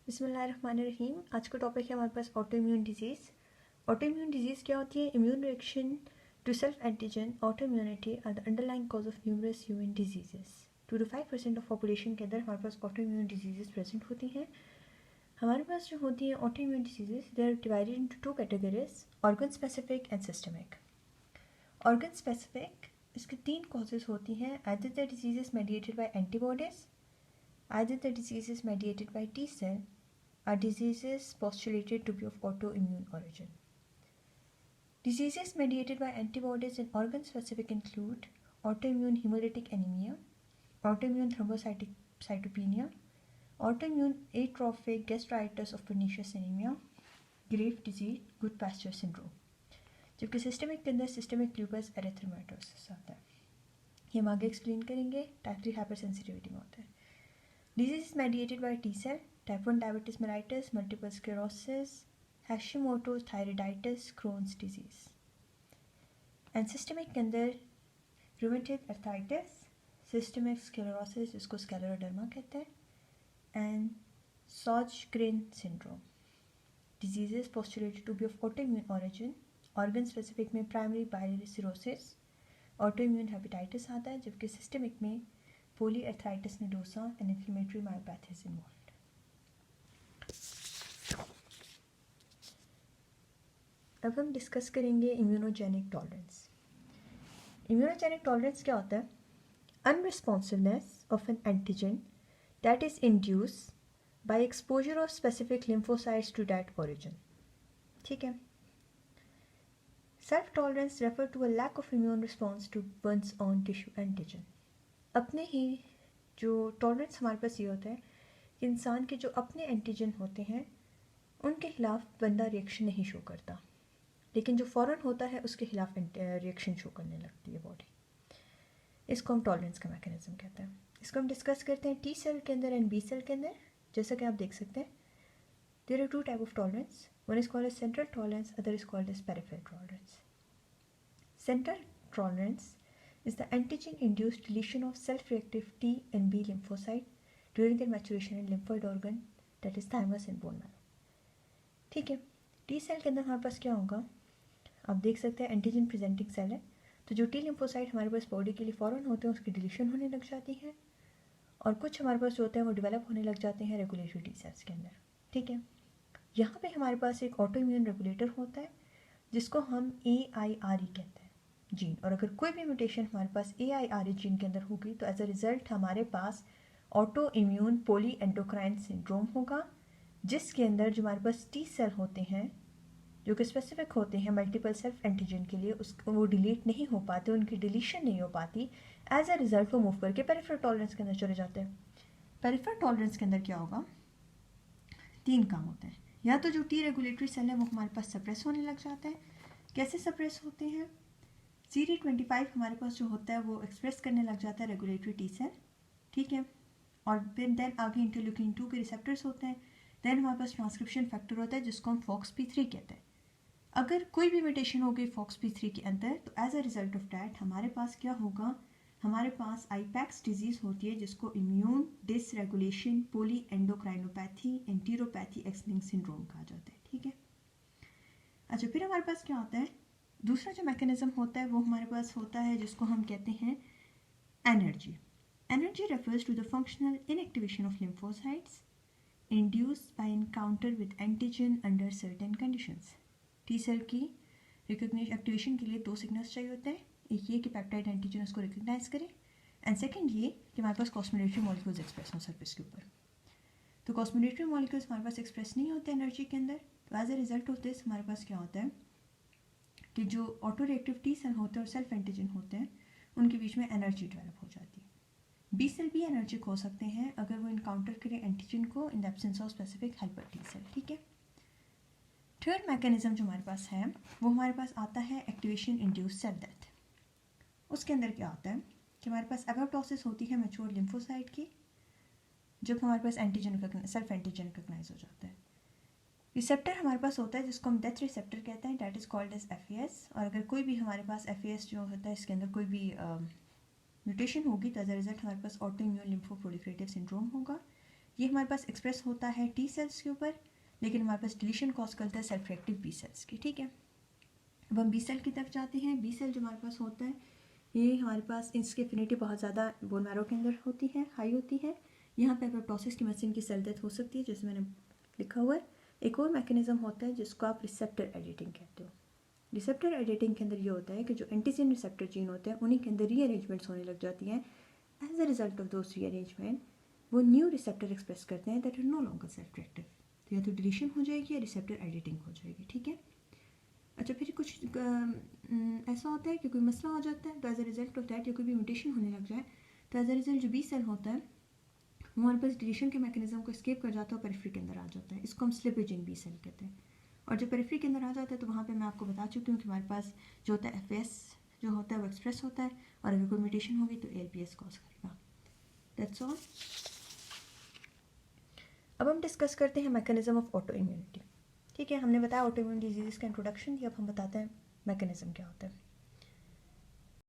बिस्मिल्लाहिर्रहमानिर्रहीम। आज का टॉपिक है हमारे पास auto immune disease. Auto immune disease क्या होती है? Immune reaction to self antigen auto immunity are the underlying cause of numerous human diseases. 2 to 5% of population के अंदर हमारे पास ऑटो इम्यून डिजीजेस प्रेजेंट होती हैं। हमारे पास जो होती हैं auto immune diseases, they are divided into 2 categories, organ specific and systemic. Organ specific, इसके 3 कॉजेज होती हैं। Either the disease is mediated bye antibodies, either the disease is mediated by T cell, or diseases postulated to be of autoimmune origin. Diseases mediated by antibodies and organ specific include autoimmune hemolytic anemia, autoimmune thrombocytopenia, autoimmune atrophic gastritis of pernicious anemia, Graves' disease, Goodpasture syndrome. जबकि systemic के अंदर systemic lupus एरिथ्रोमाटोसिस आता है। ये हम आगे explain करेंगे। Type 3 hyper sensitivity में होता है। Disease is mediated by T cell, type 1 diabetes mellitus, multiple sclerosis, Hashimoto's thyroiditis, Crohn's disease. And systemic के अंदर rheumatoid arthritis, systemic sclerosis जिसको scleroderma कहते हैं, and Sjogren syndrome. Diseases postulated to be of autoimmune origin, organ specific में primary biliary cirrhosis, autoimmune hepatitis आता है, जबकि systemic में polyarthritis nodosa and inflammatory myopathy is involved. अब हम डिस्कस करेंगे इम्यूनोजेनिक टॉलरेंस। इम्यूनोजेनिक टॉलरेंस क्या होता है? Unresponsiveness of an antigen that is induced by exposure of specific lymphocytes to that origin. ठीक है। Self tolerance refer to a lack of immune response to one's own tissue antigen. अपने ही जो tolerance हमारे पास ये होता है कि इंसान के जो अपने एंटीजन होते हैं उनके खिलाफ बंदा रिएक्शन नहीं शो करता, लेकिन जो फ़ौरन होता है उसके खिलाफ रिएक्शन शो करने लगती है बॉडी। इसको हम टॉलरेंस का मैकेनिज्म कहते हैं। इसको हम डिस्कस करते हैं टी सेल के अंदर एंड बी सेल के अंदर। जैसा कि आप देख सकते हैं, there are 2 type of tolerance. One is called as central tolerance, other is called as peripheral tolerance. Central tolerance is the antigen-induced deletion of self-reactive T and B lymphocyte during their maturation in lymphoid organ, that is thymus and bone marrow. ठीक है। T cell के अंदर हमारे पास क्या होगा? आप देख सकते हैं एंटीजन प्रेजेंटिंग सेल है, तो जो टी लिम्फोसाइट हमारे पास बॉडी के लिए फ़ौरन होते हैं उसकी डिलीशन होने लग जाती है, और कुछ हमारे पास जो होते हैं वो डेवलप होने लग जाते हैं रेगुलेटरी टी सेल्स के अंदर। ठीक है। यहाँ पे हमारे पास एक ऑटो इम्यून रेगुलेटर होता है जिसको हम AIRE कहते हैं जीन, और अगर कोई भी म्यूटेशन हमारे पास AIRE जीन के अंदर होगी तो एज अ रिजल्ट हमारे पास ऑटो इम्यून पोली एंडोक्राइन सिंड्रोम होगा, जिसके अंदर जो हमारे पास टी सेल होते हैं जो कि स्पेसिफिक होते हैं मल्टीपल सेल्फ एंटीजन के लिए, उसको वो डिलीट नहीं हो पाते, उनकी डिलीशन नहीं हो पाती। एज अ रिजल्ट वो मूव करके पेरिफेरल टॉलरेंस के अंदर चले जाते हैं। पेरिफेरल टॉलरेंस के अंदर क्या होगा? 3 काम होते हैं। या तो जो टी रेगुलेटरी सेल है वो हमारे पास सप्रेस होने लग जाते हैं। कैसे सप्रेस होते हैं? CD25 हमारे पास जो होता है वो एक्सप्रेस करने लग जाता है रेगुलेटरी टी सेल। ठीक है। और फिर देन आगे इंटरल्यूकिन 2 के रिसेप्टर्स होते हैं। देन हमारे पास ट्रांसक्रिप्शन फैक्टर होता है जिसको हम FOXP3 कहते हैं। अगर कोई भी म्यूटेशन हो गई FOXP3 के अंदर तो as a result of that हमारे पास क्या होगा? हमारे पास आईपैक्स डिजीज़ होती है जिसको इम्यून डिसरेगुलेशन पोली एंडोक्राइनोपैथी एंटीरोपैथी एक्स-लिंक्ड सिंड्रोम कहा जाता है। ठीक है। अच्छा, फिर हमारे पास क्या होता है? दूसरा जो मैकेनिज्म होता है वो हमारे पास होता है जिसको हम कहते हैं anergy. Anergy refers to the functional inactivation of lymphocytes induced by encounter with antigen under certain conditions. T cell की रिकॉग्निशन एक्टिवेशन के लिए 2 सिग्नल्स चाहिए होते हैं। एक ये कि पेप्टाइड एंटीजन उसको रिकॉग्नाइज करे, एंड सेकेंड ये कि हमारे पास कॉस्मोलेटरी मॉलिक्यूल्स एक्सप्रेस हों सरफेस के ऊपर। तो कॉस्मोलेटरी मॉलिक्यूल्स हमारे पास एक्सप्रेस नहीं होते एनर्जी के अंदर, तो as a result of this हमारे पास क्या होता है कि जो ऑटो रिएक्टिव टी सेल होते हैं और सेल्फ एंटीजन होते हैं उनके बीच में एनर्जी डेवलप हो जाती है। बी सेल भी एनर्जिक हो सकते हैं अगर वो इनकाउंटर करें एंटीजन को in the absence of specific helper T cell. ठीक है। थर्ड मैकेनिज्म जो हमारे पास है वो हमारे पास आता है एक्टिवेशन इंड्यूस्ड सेल डेथ। उसके अंदर क्या होता है कि हमारे पास एपोप्टोसिस होती है मैच्योर लिम्फोसाइट की, जब हमारे पास एंटीजन सेल्फ एंटीजन रिकॉग्नाइज हो जाता है। रिसेप्टर हमारे पास होता है जिसको हम डेथ रिसेप्टर कहते हैं, that is called as FAS। और अगर कोई भी हमारे पास FAS जो होता है इसके अंदर कोई भी म्यूटेशन होगी तो एज अ रिजल्ट हमारे पास ऑटो इम्यून लिम्फोप्रोलिफरेटिव सिंड्रोम होगा, ये हमारे पास एक्सप्रेस होता है टी सेल्स के ऊपर, लेकिन हमारे पास डिलीशन कॉज करता है सेल्फ रिएक्टिव बी सेल्स की, ठीक है। अब हम बी सेल की तरफ जाते हैं। बी सेल जो हमारे पास होता है, ये हमारे पास इसकी एफिनिटी बहुत ज़्यादा बोन मैरो के अंदर होती है, हाई होती है। यहाँ पे एपोप्टोसिस की मशीन की सेल डेथ हो सकती है, जैसे मैंने लिखा हुआ है। एक और मैकेनिज्म होता है जिसको आप रिसेप्टर एडिटिंग कहते हो। रिसेप्टर एडिटिंग के अंदर ये होता है कि जो एंटीजन रिसेप्टर जीन होते हैं उन्हीं के अंदर रीअरेंजमेंट्स होने लग जाती हैं। As a result of those rearrangement वो न्यू रिसेप्टर एक्सप्रेस करते हैं that are no longer self reactive. तो या तो डिलीशन हो जाएगी या रिसेप्टर एडिटिंग हो जाएगी, ठीक है। अच्छा, फिर कुछ ऐसा होता है कि कोई मसला हो जाता है, तो as a result of that या कोई भी म्यूटेशन होने लग जाए, तो एज अ रिजल्ट जो बी सेल होता है वो हमारे पास डिलीशन के मैकेनिज्म को एस्केप कर जाता है और पेरिफेरी के अंदर आ जाता है। इसको हम स्लिपेज इन बी सेल कहते हैं। और जब पेरिफेरी के अंदर आ जाता है तो वहाँ पे मैं आपको बता चुकी हूँ कि हमारे पास जो होता है एफ जो होता है वो एक्सप्रेस होता है, और अगर कोई म्यूटेशन होगी तो ALPS कॉज करेगा। That's all. अब हम डिस्कस करते हैं मैकेनिज्म ऑफ ऑटो इम्यूनिटी, ठीक है। हमने बताया ऑटो इम्यून डिजीज़ का इंट्रोडक्शन, अब हम बताते हैं मैकेनिज्म क्या होता है।